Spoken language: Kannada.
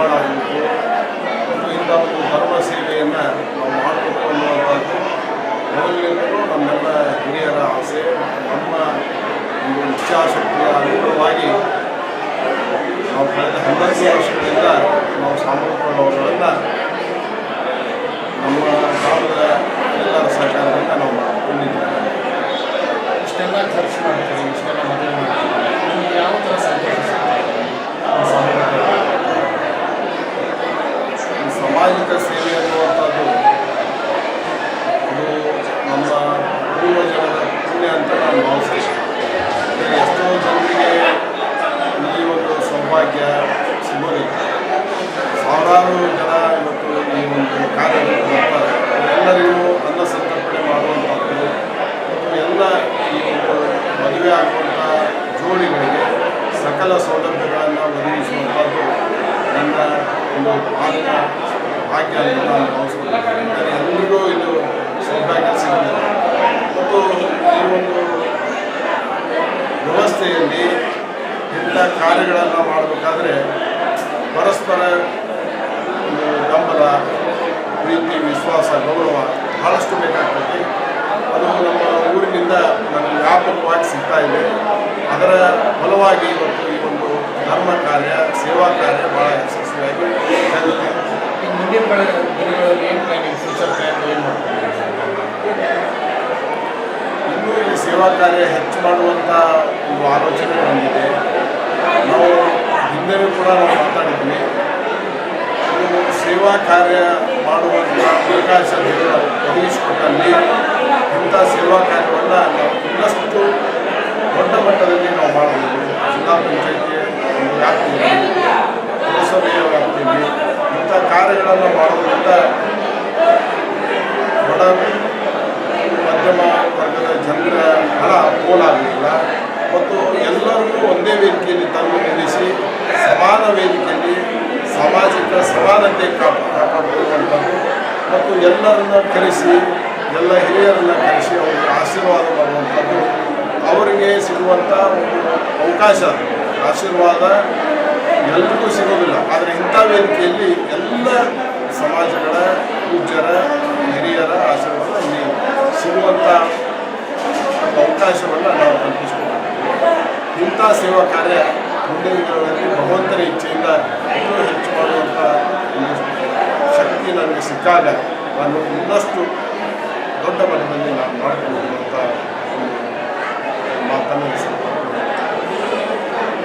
ನಿರ್ಮಾಣ ಆಗಬೇಕು ಮತ್ತು ಇಂಥ ಒಂದು ಧರ್ಮ ಸೇವೆಯನ್ನು ನಾವು ಮಾಡಬೇಕು ಅನ್ನುವಂಥದ್ದು ಮೊದಲಿನಿಂದಲೂ ನಮ್ಮೆಲ್ಲ ಹಿರಿಯರ ಆಸೆ. ನಮ್ಮ ಒಂದು ಇಚ್ಛಾಶಕ್ತಿಯ ಅನುಗುಣವಾಗಿ ನಾವು ಕಳೆದ 12 ವರ್ಷಗಳಿಂದ ನಾವು ಸಾಮೂಹಿಕಗಳನ್ನು ನಮ್ಮ ಗ್ರಾಮದ ಎಲ್ಲರ ಸಹಕಾರದಿಂದ ನಾವು ಕೊಂಡಿದ್ದೀವಿ. ಇಷ್ಟೆಲ್ಲ ಖರ್ಚು ಮಾಡ್ತೀವಿ, ಇಷ್ಟೆಲ್ಲ ಮದುವೆ ಮಾಡ್ತೀವಿ, ನಿಮಗೆ ಯಾವ ಥರ ಸಂತೋಷ ಸಾಮಾಜಿಕ ಸೇವೆ ಅನ್ನುವಂಥದ್ದು ಅದು ನಮ್ಮ ಪೂರ್ವಜನರ ಪುಣ್ಯ ಅಂತ ನಾನು ಭಾವಿಸ್ತೀನಿ. ಎಷ್ಟೋ ಜನರಿಗೆ ಈ ಒಂದು ಸೌಭಾಗ್ಯ ಸಿಗೋದಿಲ್ಲ. ಸಾವಿರಾರು ಜನ ಇವತ್ತು ಈ ಒಂದು ಕಾರ್ಯಗಳು ಮಾಡ್ತಾರೆ. ಎಲ್ಲರಿಗೂ ಅನ್ನ ಸಂತರ್ಪಣೆ ಮಾಡುವಂಥದ್ದು ಮತ್ತು ಎಲ್ಲ ಈ ಒಂದು ಮದುವೆ ಆಗುವಂಥ ಜೋಡಿಗಳಿಗೆ ಸಕಲ ಸೌಲಭ್ಯಗಳನ್ನು ಒದಗಿಸುವಂಥದ್ದು ನನ್ನ ಒಂದು ಪಾಲಿನ ಭಾಗ್ಯ ಅಂತ ನಾನು ಭಾವಿಸ್ಕೊಳ್ತೀನಿ. ಎಲ್ಲರಿಗೂ ಇದು ಸೌಭಾಗ್ಯ ಸಿಗಲಿಲ್ಲ. ಮತ್ತು ಈ ಒಂದು ವ್ಯವಸ್ಥೆಯಲ್ಲಿ ಇಂಥ ಕಾರ್ಯಗಳನ್ನು ಮಾಡಬೇಕಾದ್ರೆ ಪರಸ್ಪರ ಒಂದು ಬೆಂಬಲ, ಪ್ರೀತಿ, ವಿಶ್ವಾಸ, ಗೌರವ ಭಾಳಷ್ಟು ಬೇಕಾಗ್ತದೆ. ಅದು ನಮ್ಮ ಊರಿನಿಂದ ನಮಗೆ ವ್ಯಾಪಕವಾಗಿ ಸಿಗ್ತಾ ಇದೆ. ಅದರ ಫಲವಾಗಿ ಇವತ್ತು ಈ ಒಂದು ಧರ್ಮ ಕಾರ್ಯ, ಸೇವಾ ಕಾರ್ಯ ಭಾಳ ಯಶಸ್ವಿಯಾಗಿ ನಡೆಯುತ್ತೆ. ಮುಂದಿನ ದಿನಗಳಲ್ಲಿ ಏನು ಪ್ಲಾನಿಂಗ್, ಫ್ಯೂಚರ್ ಪ್ಲಾನ್ ಏನು ಮಾಡ್ತೀವಿ? ಇನ್ನೂ ಈ ಸೇವಾ ಕಾರ್ಯ ಹೆಚ್ಚು ಮಾಡುವಂಥ ಒಂದು ಆಲೋಚನೆ ಬಂದಿದೆ. ನಾವು ಹಿಂದೆಯೂ ಕೂಡ ನಾವು ಮಾತಾಡಿದ್ವಿ. ಸೇವಾ ಕಾರ್ಯ ಮಾಡುವಂಥ ಅವಕಾಶ ಒದಗಿಸಿಕೊಟ್ಟಲ್ಲಿ ಇಂಥ ಸೇವಾ ಕಾರ್ಯವನ್ನು ನಾವು ಇನ್ನಷ್ಟು ದೊಡ್ಡ ಮಟ್ಟದಲ್ಲಿ ನಾವು ಮಾಡಬಹುದು. ಜಿಲ್ಲಾ ಪಂಚಾಯಿತಿಯ ಒಂದು ವ್ಯಾಪ್ತಿಯಲ್ಲಿ, ಪುರಸಭೆಯ ವ್ಯಾಪ್ತಿಯಲ್ಲಿ ಇಂಥ ಕಾರ್ಯಗಳನ್ನು ಮಾಡೋದ್ರಿಂದ ಬಡ ಮಧ್ಯಮ ವರ್ಗದ ಜನರ ಹಣ ಪೋಲಾಗುವುದಿಲ್ಲ ಮತ್ತು ಎಲ್ಲರಿಗೂ ಒಂದೇ ವೇದಿಕೆಯಲ್ಲಿ ತಂದು ನಿಲ್ಲಿಸಿ ಸಮಾನ ವೇದಿಕೆಯಲ್ಲಿ ಸಾಮಾಜಿಕ ಸಮಾನತೆ ಕಾಪಾಡುವಂಥದ್ದು ಮತ್ತು ಎಲ್ಲರನ್ನ ಕರೆಸಿ, ಎಲ್ಲ ಹಿರಿಯರನ್ನು ಕರೆಸಿ ಅವರಿಗೆ ಆಶೀರ್ವಾದ ಮಾಡುವಂಥದ್ದು ಅವರಿಗೆ ಸಿಗುವಂಥ ಒಂದು ಅವಕಾಶ. ಆಶೀರ್ವಾದ ಎಲ್ರಿಗೂ ಸಿಗೋದಿಲ್ಲ, ಆದರೆ ಇಂಥ ವೇದಿಕೆಯಲ್ಲಿ ಎಲ್ಲ ಸಮಾಜಗಳ ಪೂಜ್ಯರ, ಹಿರಿಯರ ಆಶೀರ್ವಾದ ಇಲ್ಲಿ ಸಿಗುವಂಥ ಅವಕಾಶವನ್ನು ನಾವು ಕಲ್ಪಿಸಿಕೊಂಡಿದ್ದೀವಿ. ಇಂಥ ಸೇವಾ ಕಾರ್ಯ ಮುಂದಿನ ದಿನಗಳಲ್ಲಿ ಭಗವಂತನ ಇಚ್ಛೆಯಿಂದ ಇನ್ನೂ ಹೆಚ್ಚು ಮಾಡುವಂಥ ಒಂದು ಶಕ್ತಿ ನನಗೆ ಸಿಕ್ಕಾಗ ನಾನು ಇನ್ನಷ್ಟು ದೊಡ್ಡ ಮಟ್ಟದಲ್ಲಿ ನಾನು ಮಾಡಬಹುದು ಅಂತ ಒಂದು ಮಾತನ್ನು